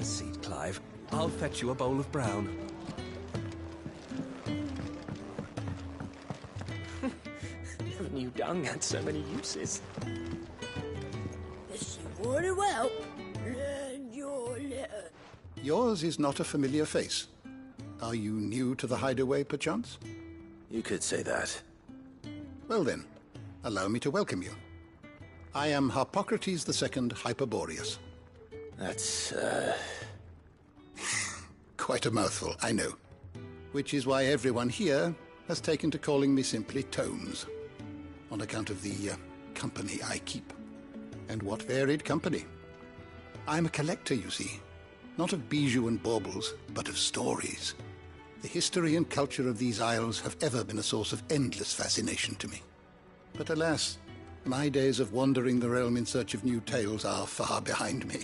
a seat, Clive. I'll fetch you a bowl of brown. Never knew dung had so many uses. If you want to help, learn your letter. Yours is not a familiar face. Are you new to the hideaway, perchance? You could say that. Well then, allow me to welcome you. I am Harpocrates II Hyperboreus. That's, Quite a mouthful, I know. Which is why everyone here has taken to calling me simply Tomes, on account of the company I keep. And what varied company. I'm a collector, you see. Not of bijou and baubles, but of stories. The history and culture of these isles have ever been a source of endless fascination to me. But alas, my days of wandering the realm in search of new tales are far behind me.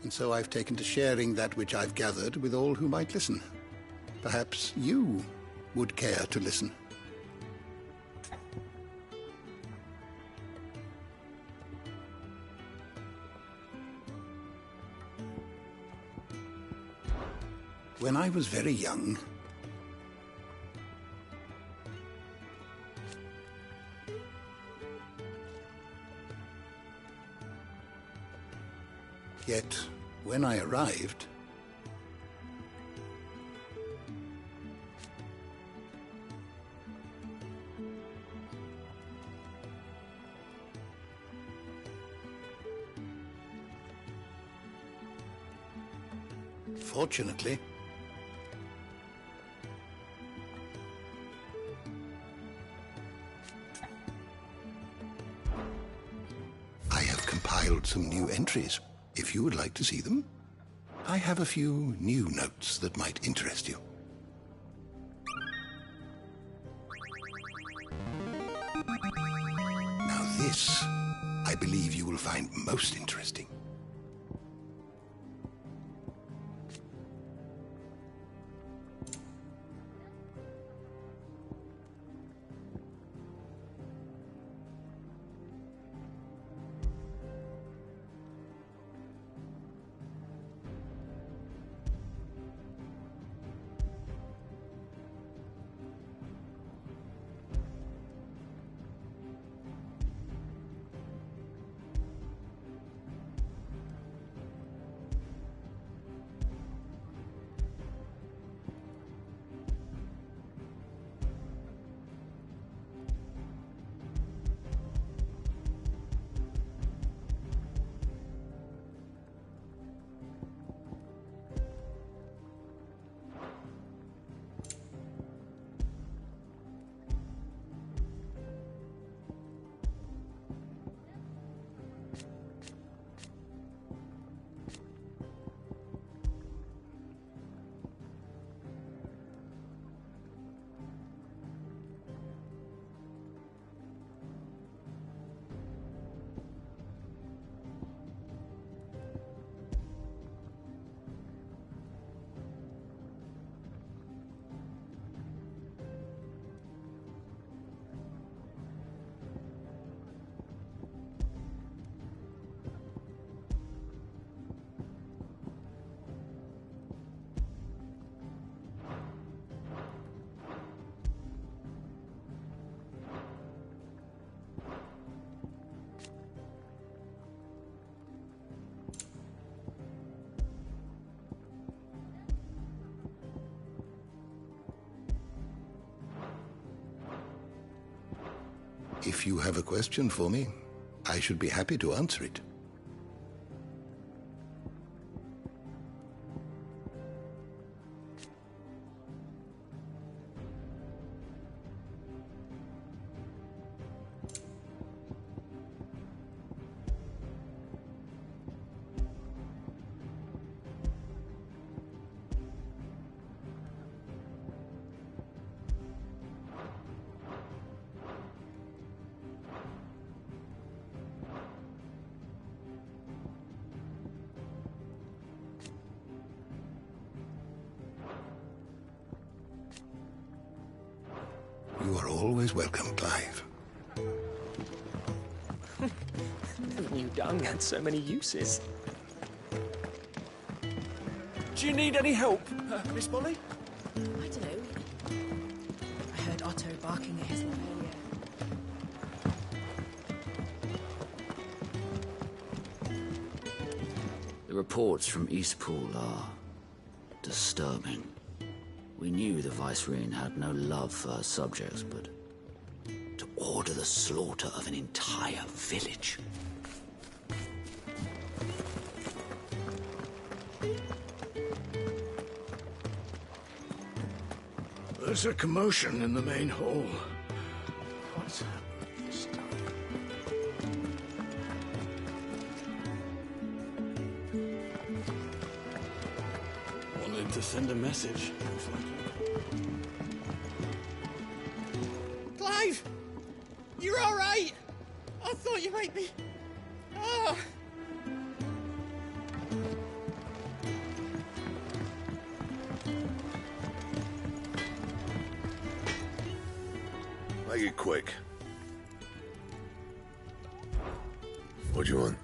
And so I've taken to sharing that which I've gathered with all who might listen. Perhaps you would care to listen. When I was very young, yet when I arrived, fortunately, I have compiled some new entries, if you would like to see them. I have a few new notes that might interest you. Now this, I believe you will find most interesting. If you have a question for me, I should be happy to answer it. You are always welcome, Clive. Never knew dung had so many uses. Do you need any help, Miss Molly? I don't know. I heard Otto barking at his love earlier. The reports from Eastpool are disturbing. We knew the Vicereine had no love for her subjects, but to order the slaughter of an entire village. There's a commotion in the main hall. What's happened this time? Wanted to send a message. Clive! You're alright! I thought you might be... Ah! Make it quick. What do you want?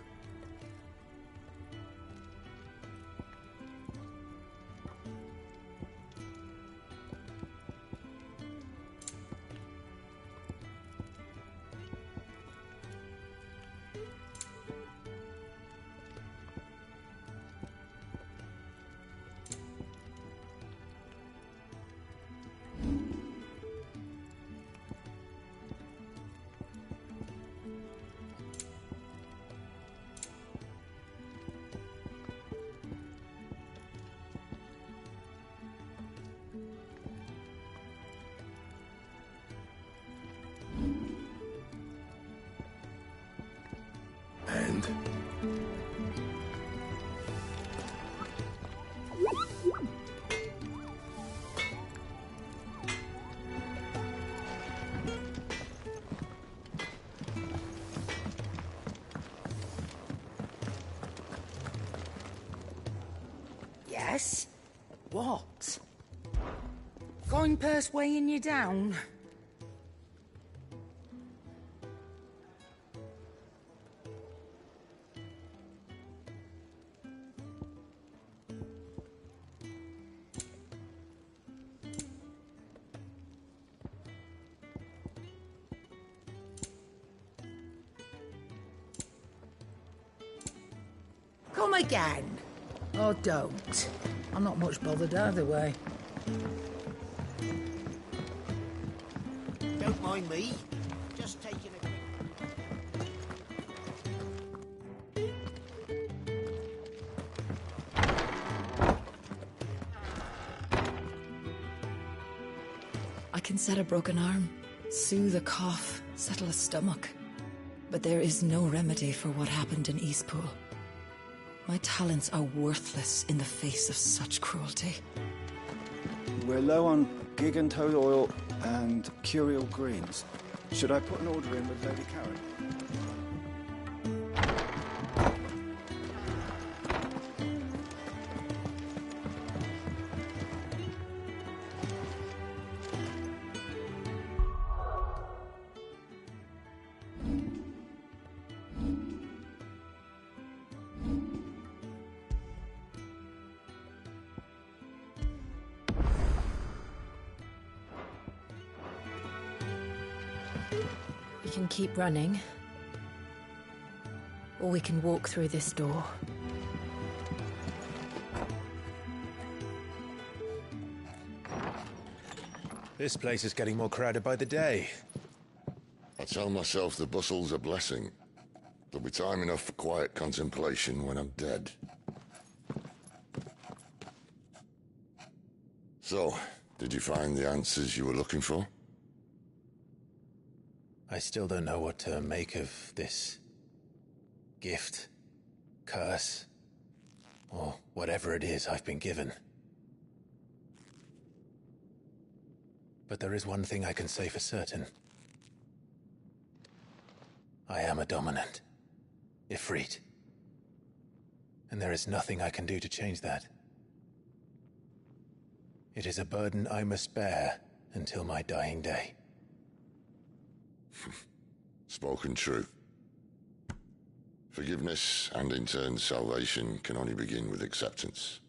And? Yes? What? Going purse weighing you down? Come again. Or don't. I'm not much bothered either way. Don't mind me. Just taking a... I can set a broken arm, soothe a cough, settle a stomach. But there is no remedy for what happened in Eastpool. My talents are worthless in the face of such cruelty. We're low on gig and toad oil and curial greens. Should I put an order in with Lady Karen? We can keep running. Or we can walk through this door. This place is getting more crowded by the day. I tell myself the bustle's a blessing. There'll be time enough for quiet contemplation when I'm dead. So, did you find the answers you were looking for? I still don't know what to make of this gift, curse, or whatever it is I've been given. But there is one thing I can say for certain. I am a dominant, Ifrit. And there is nothing I can do to change that. It is a burden I must bear until my dying day. Spoken true. Forgiveness, and in turn salvation, can only begin with acceptance.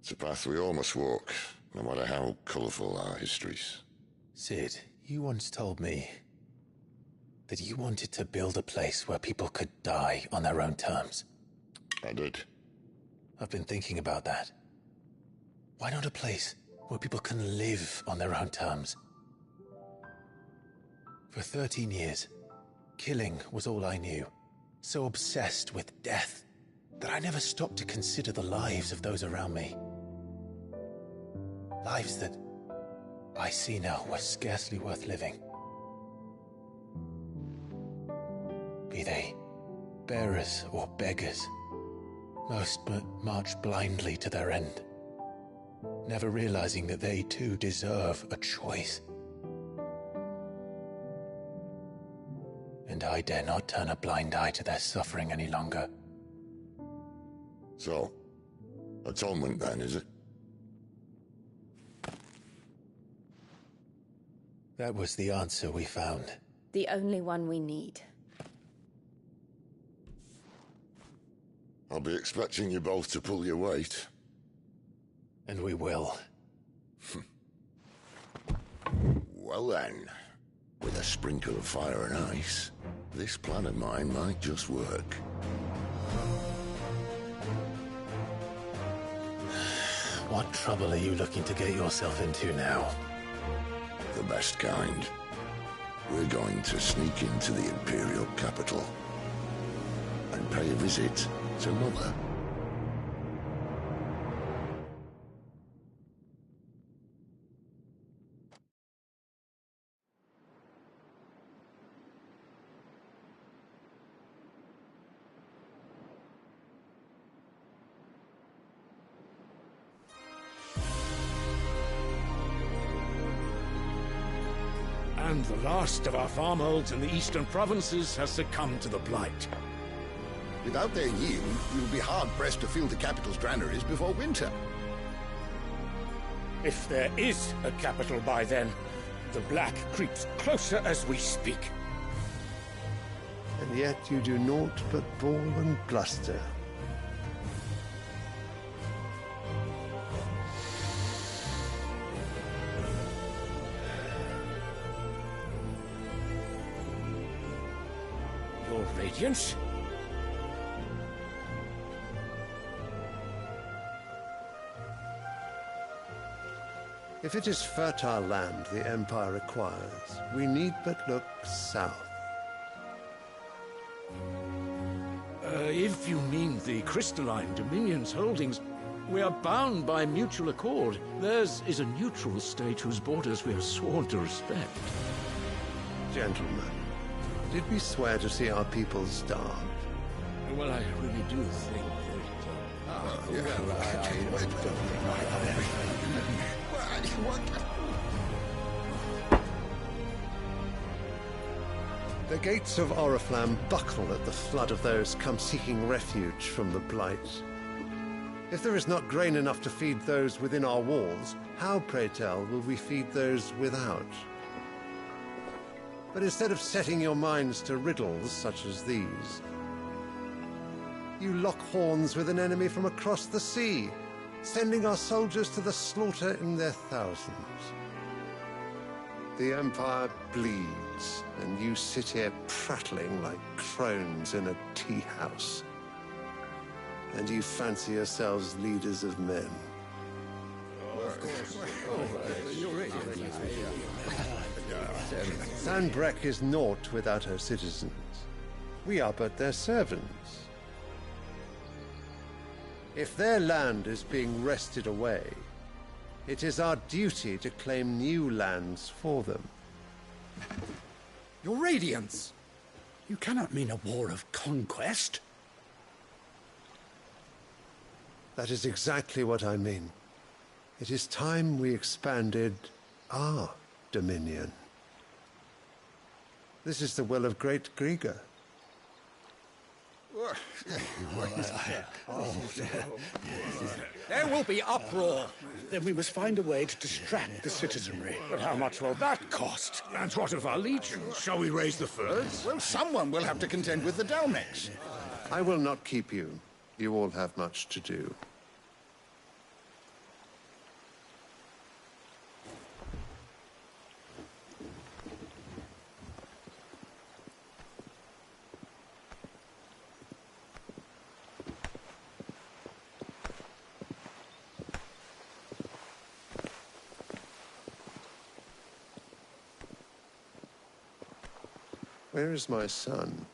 It's a path we all must walk, no matter how colourful our histories. Sid, you once told me that you wanted to build a place where people could die on their own terms. I did. I've been thinking about that. Why not a place where people can live on their own terms? For 13 years, killing was all I knew. So obsessed with death that I never stopped to consider the lives of those around me. Lives that I see now were scarcely worth living. Be they bearers or beggars, most march blindly to their end, never realizing that they too deserve a choice. And I dare not turn a blind eye to their suffering any longer. So, atonement then, is it? That was the answer we found. The only one we need. I'll be expecting you both to pull your weight. And we will. Well then, with a sprinkle of fire and ice, this plan of mine might just work. What trouble are you looking to get yourself into now? The best kind. We're going to sneak into the Imperial capital and pay a visit to Mother. And the last of our farmholds in the eastern provinces has succumbed to the blight. Without their yield, you'll be hard-pressed to fill the capital's granaries before winter. If there is a capital by then, the black creeps closer as we speak. And yet you do naught but bawl and bluster. Your Radiance? If it is fertile land the Empire requires, we need but look south. If you mean the crystalline Dominion's holdings, we are bound by mutual accord. Theirs is a neutral state whose borders we have sworn to respect. Gentlemen, did we swear to see our people starved? Well, I really do think The gates of Oriflamme buckle at the flood of those come seeking refuge from the blight. If there is not grain enough to feed those within our walls, how, pray tell, will we feed those without? But instead of setting your minds to riddles such as these, you lock horns with an enemy from across the sea, sending our soldiers to the slaughter in their thousands. The Empire bleeds, and you sit here prattling like crones in a tea house. And you fancy yourselves leaders of men. Sanbreque is naught without her citizens. We are but their servants. If their land is being wrested away, it is our duty to claim new lands for them. Your Radiance! You cannot mean a war of conquest. That is exactly what I mean. It is time we expanded our dominion. This is the will of great Grieger. There will be uproar. Then we must find a way to distract the citizenry. But how much will that cost? And what of our legions? Shall we raise the furs? Well, someone will have to contend with the Dalmex. I will not keep you. You all have much to do. Where is my son?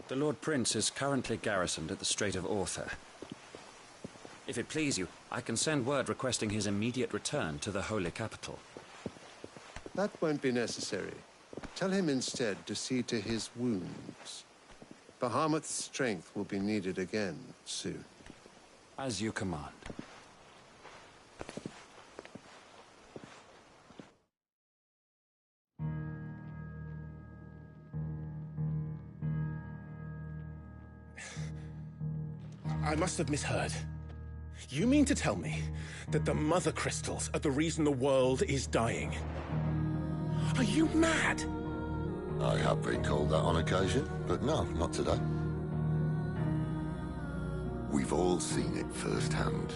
The Lord Prince is currently garrisoned at the Strait of Arthur. If it please you, I can send word requesting his immediate return to the Holy Capital. That won't be necessary. Tell him instead to see to his wounds. Bahamut's strength will be needed again soon. As you command. I must have misheard. You mean to tell me that the Mother Crystals are the reason the world is dying? Are you mad? I have been called that on occasion, but no, not today. We've all seen it firsthand.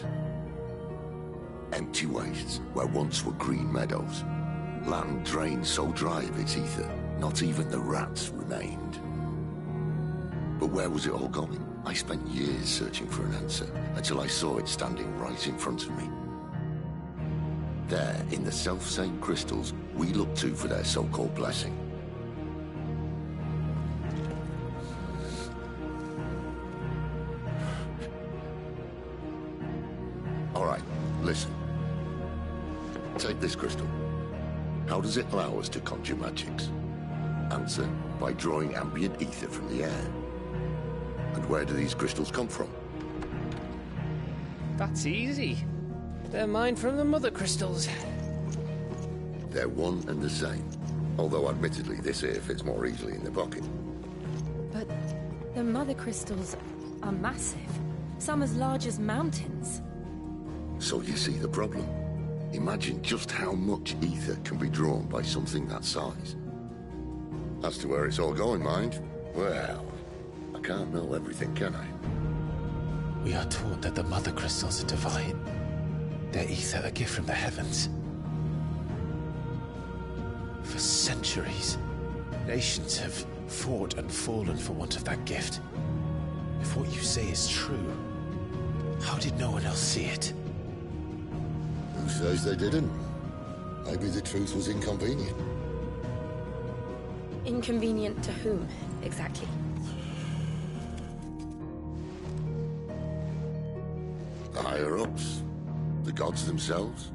Empty wastes where once were green meadows. Land drained so dry of its ether, not even the rats remained. But where was it all going? I spent years searching for an answer, until I saw it standing right in front of me. There, in the self-same crystals we look to for their so-called blessing. All right, listen. Take this crystal. How does it allow us to conjure magics? Answer, by drawing ambient ether from the air. And where do these crystals come from? That's easy. They're mined from the Mother Crystals. They're one and the same. Although admittedly this here fits more easily in the pocket. But the Mother Crystals are massive. Some as large as mountains. So you see the problem. Imagine just how much ether can be drawn by something that size. As to where it's all going, mind, well, I can't know everything, can I? We are taught that the Mother Crystals are divine. Their ether a gift from the heavens. For centuries, nations have fought and fallen for want of that gift. If what you say is true, how did no one else see it? Who says they didn't? Maybe the truth was inconvenient. Inconvenient to whom, exactly? The higher-ups? The gods themselves?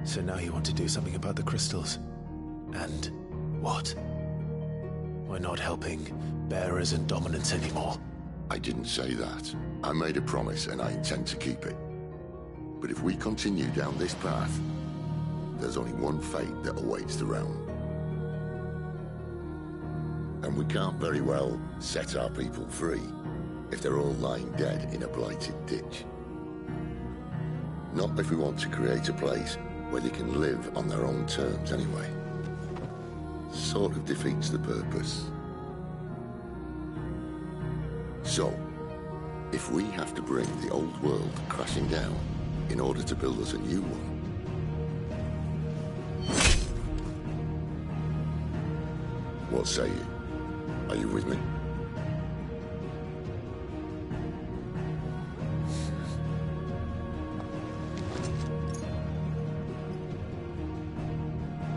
So now you want to do something about the crystals? And what? We're not helping bearers and dominants anymore. I didn't say that. I made a promise and I intend to keep it. But if we continue down this path, there's only one fate that awaits the realm. And we can't very well set our people free if they're all lying dead in a blighted ditch. Not if we want to create a place where they can live on their own terms anyway. Sort of defeats the purpose. So, if we have to bring the old world crashing down in order to build us a new one, what say you? Are you with me?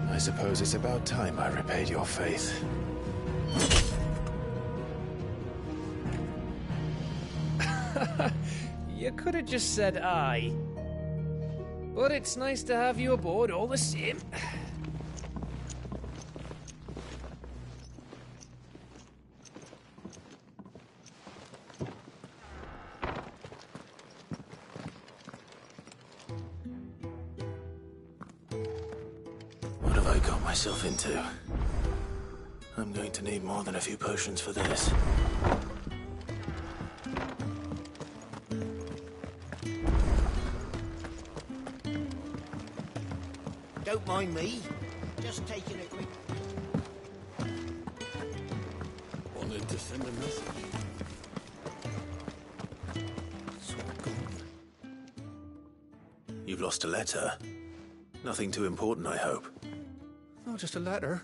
I suppose it's about time I repaid your faith. You could have just said aye. But it's nice to have you aboard all the same. What have I got myself into? I'm going to need more than a few potions for this. Don't mind me. Just taking a quick... Wanted to send a message. It's all gone. You've lost a letter. Nothing too important, I hope. Not just a letter.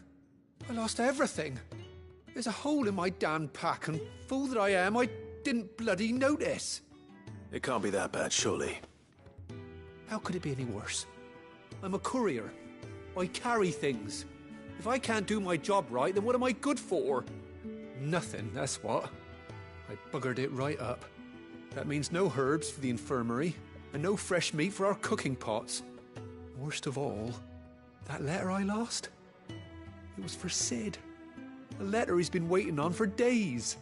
I lost everything. There's a hole in my damn pack, and fool that I am, I didn't bloody notice. It can't be that bad, surely. How could it be any worse? I'm a courier. I carry things. If I can't do my job right, then what am I good for? Nothing, that's what. I buggered it right up. That means no herbs for the infirmary, and no fresh meat for our cooking pots. Worst of all, that letter I lost? It was for Sid. A letter he's been waiting on for days.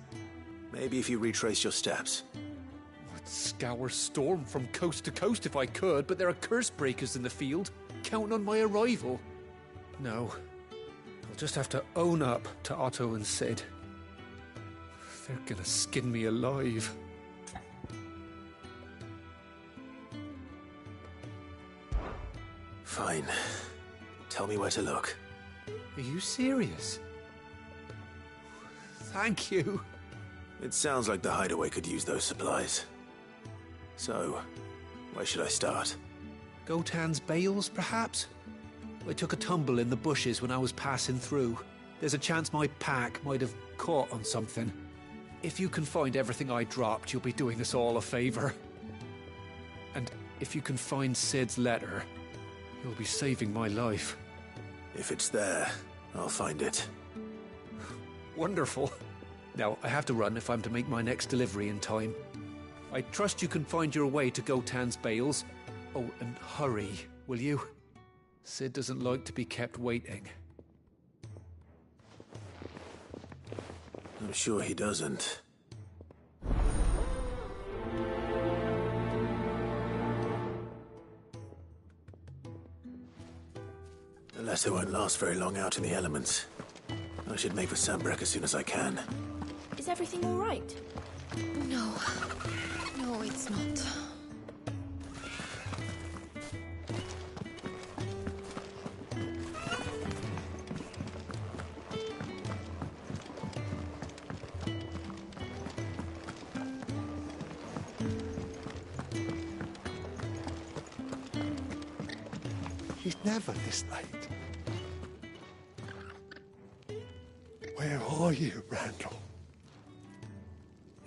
Maybe if you retrace your steps. I'd scour Storm from coast to coast if I could, but there are curse breakers in the field, counting on my arrival. No, I'll just have to own up to Otto and Sid. They're gonna skin me alive. Fine. Tell me where to look. Are you serious? Thank you. It sounds like the hideaway could use those supplies. So, where should I start? Gotan's bales, perhaps? I took a tumble in the bushes when I was passing through. There's a chance my pack might have caught on something. If you can find everything I dropped, you'll be doing us all a favor. And if you can find Sid's letter, you'll be saving my life. If it's there, I'll find it. Wonderful. Now, I have to run if I'm to make my next delivery in time. I trust you can find your way to Gotan's bales. Oh, and hurry, will you? Sid doesn't like to be kept waiting. I'm sure he doesn't. Unless it won't last very long out in the elements. I should make for Sambrek as soon as I can. Is everything all right? No. No, it's not. He's never this late. Where are you, Randall?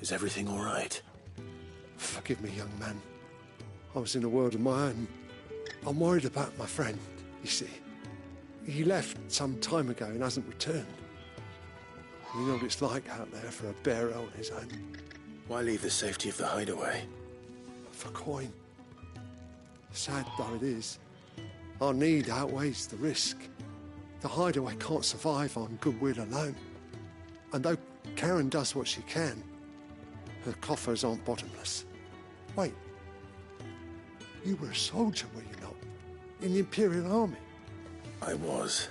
Is everything all right? Forgive me, young man. I was in a world of my own. I'm worried about my friend, you see. He left some time ago and hasn't returned. You know what it's like out there for a bearer on his own. Why leave the safety of the hideaway? For coin. Sad though it is, our need outweighs the risk. The hideaway can't survive on goodwill alone. And though Karen does what she can, her coffers aren't bottomless. Wait, you were a soldier, were you not? In the Imperial Army? I was.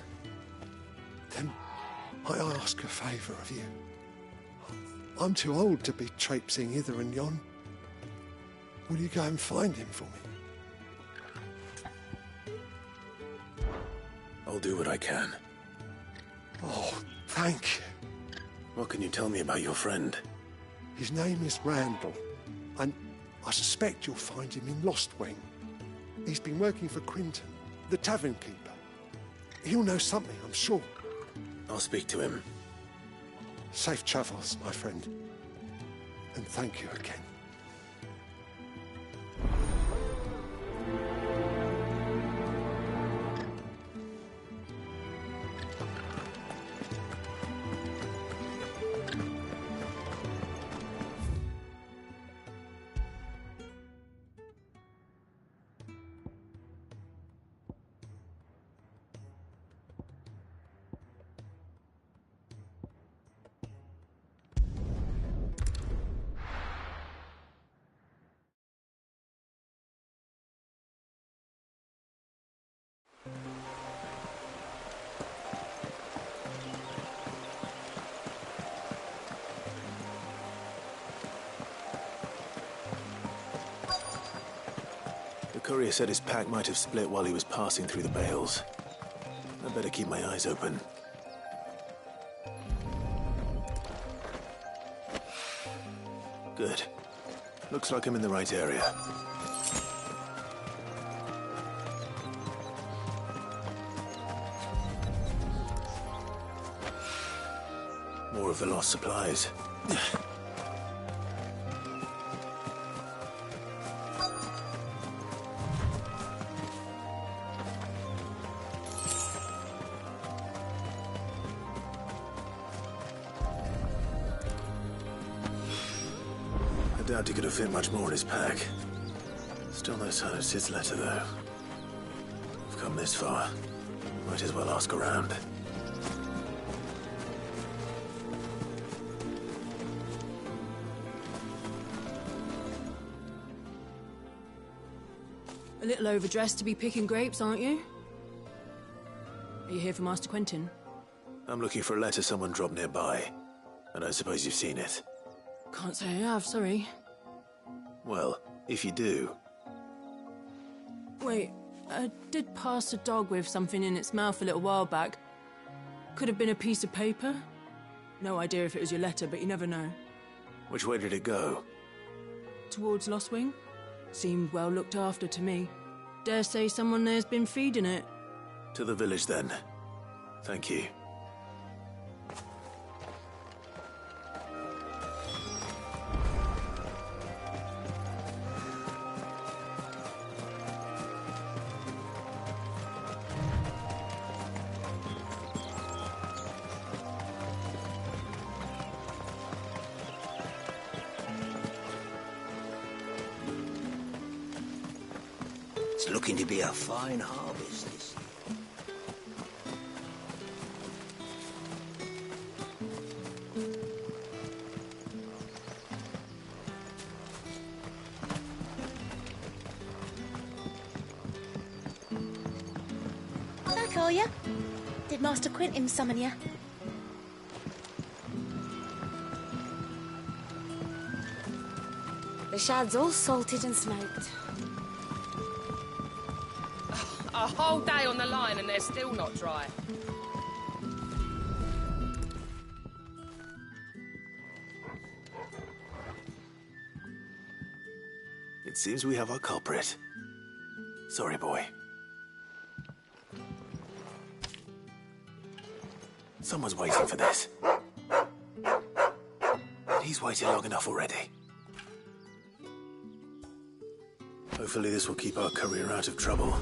Then I ask a favour of you. I'm too old to be traipsing hither and yon. Will you go and find him for me? I'll do what I can. Oh, thank you. What can you tell me about your friend? His name is Randall, and I suspect you'll find him in Lostwing. He's been working for Quinton, the tavern keeper. He'll know something, I'm sure. I'll speak to him. Safe travels, my friend. And thank you again. The courier said his pack might have split while he was passing through the bales. I better keep my eyes open. Good. Looks like I'm in the right area. More of the lost supplies. Doubt he could have fit much more in his pack. Still no sign of Sid's letter, though. We've come this far. Might as well ask around. A little overdressed to be picking grapes, aren't you? Are you here for Master Quentin? I'm looking for a letter someone dropped nearby. I don't suppose you've seen it. Can't say I have, sorry. Well, if you do... Wait, I did pass a dog with something in its mouth a little while back. Could have been a piece of paper. No idea if it was your letter, but you never know. Which way did it go? Towards Lostwing? Seemed well looked after to me. Dare say someone there's been feeding it. To the village, then. Thank you. It's looking to be a fine harvest this Back, are ya? Did Master Quentin summon ya? The shad's all salted and smoked. A whole day on the line and they're still not dry. It seems we have our culprit. Sorry, boy. Someone's waiting for this. And he's waited long enough already. Hopefully this will keep our career out of trouble.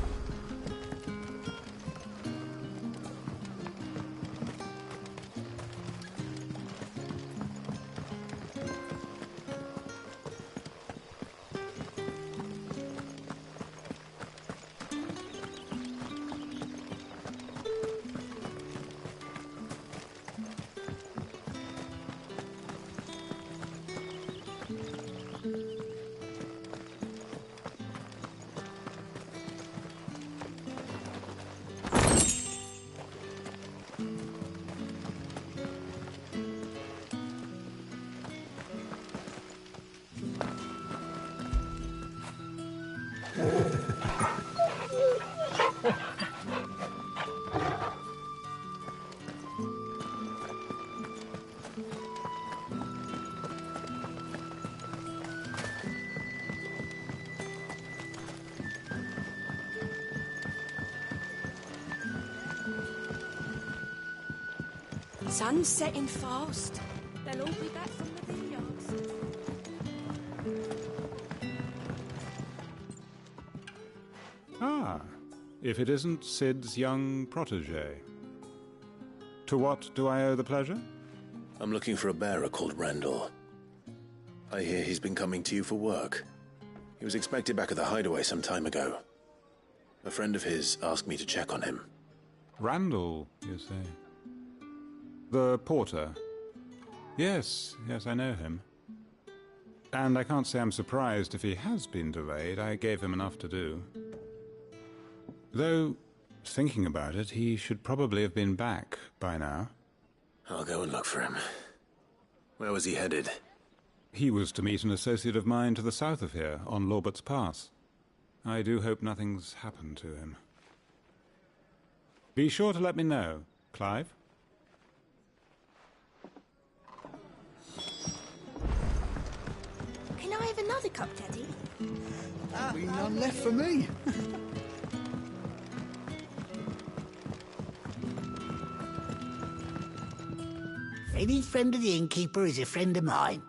Sun's setting fast. They'll all be back from the vineyards. Ah, if it isn't Sid's young protege. To what do I owe the pleasure? I'm looking for a bearer called Randall. I hear he's been coming to you for work. He was expected back at the hideaway some time ago. A friend of his asked me to check on him. Randall, you say? The porter. Yes, I know him. And I can't say I'm surprised if he has been delayed. I gave him enough to do. Though, thinking about it, he should probably have been back by now. I'll go and look for him. Where was he headed? He was to meet an associate of mine to the south of here, on Lorbert's Pass. I do hope nothing's happened to him. Be sure to let me know, Clive. Can I have another cup, Teddy? Be none left for me. Any friend of the innkeeper is a friend of mine.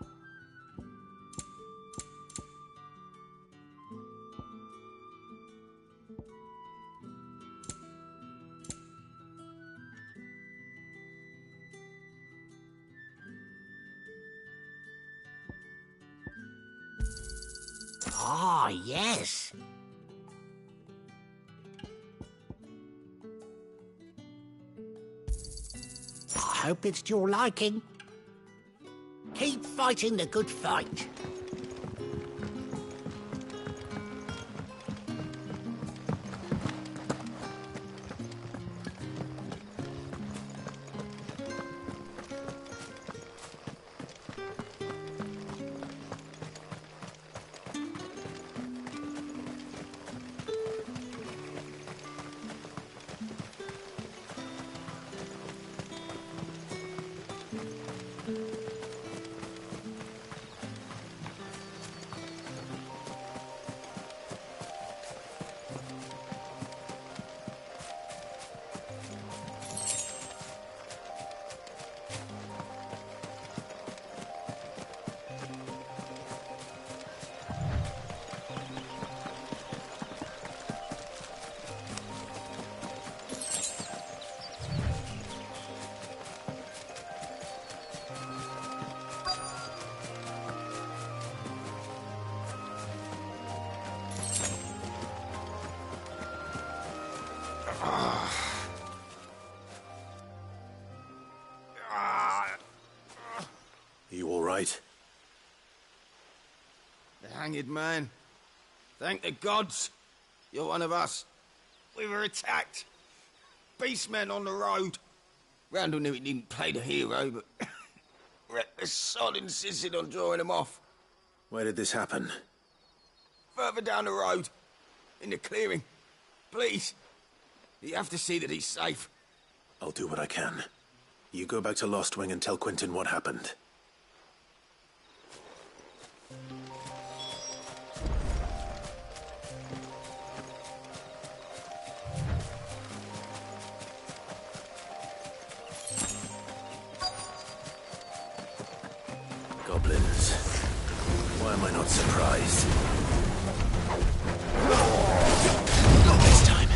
Ah, yes. I hope it's to your liking. Keep fighting the good fight. You all right? The hanged man. Thank the gods. You're one of us. We were attacked. Beastmen on the road. Randall knew he didn't play the hero, but reckless sod insisted on drawing him off. Where did this happen? Further down the road. In the clearing. Please. You have to see that he's safe. I'll do what I can. You go back to Lost Wing and tell Quentin what happened. Goblins. Why am I not surprised? Not this time.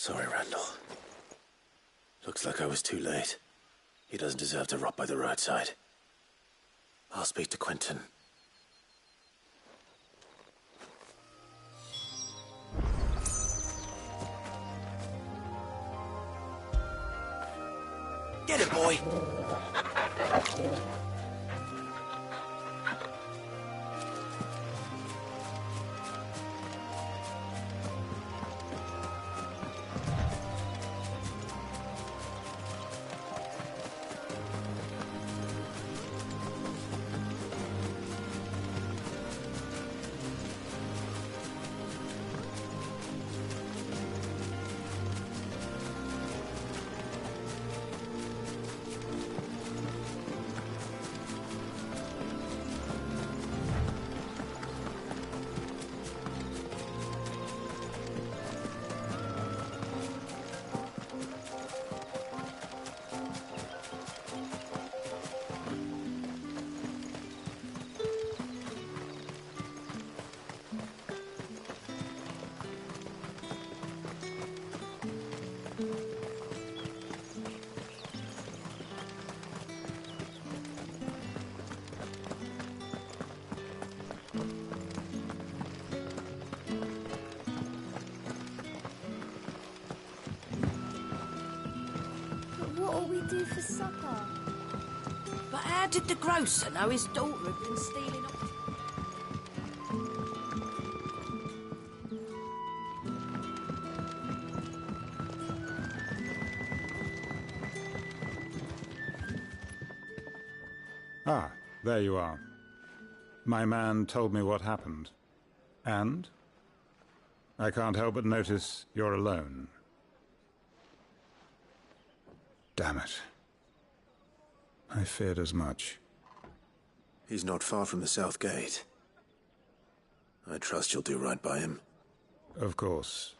Sorry, Randall. Looks like I was too late. He doesn't deserve to rot by the roadside. I'll speak to Quentin. Get it, boy! What'll we do for supper? But how did the grocer know his daughter had been stealing up? Ah, there you are. My man told me what happened. And? I can't help but notice you're alone. Damn it. I feared as much. He's not far from the south gate. I trust you'll do right by him. Of course.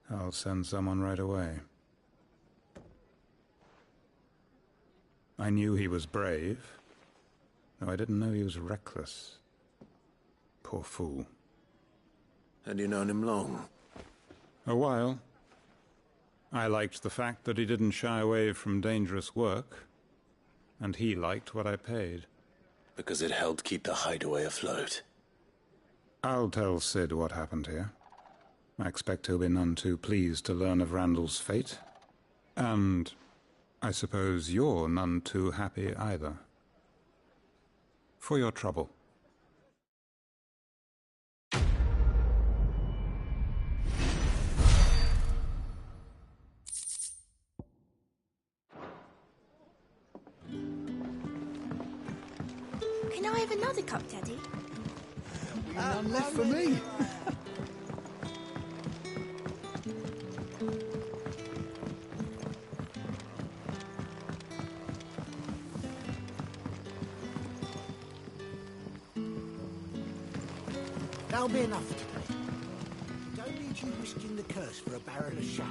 I'll send someone right away. I knew he was brave, though I didn't know he was reckless. Poor fool. Had you known him long? A while. I liked the fact that he didn't shy away from dangerous work, and he liked what I paid. Because it helped keep the hideaway afloat. I'll tell Sid what happened here. I expect he'll be none too pleased to learn of Randall's fate. And I suppose you're none too happy either. For your trouble. Can I have another cup, Daddy? None left for me. That'll be enough for today. Don't need you risking the curse for a barrel of shag.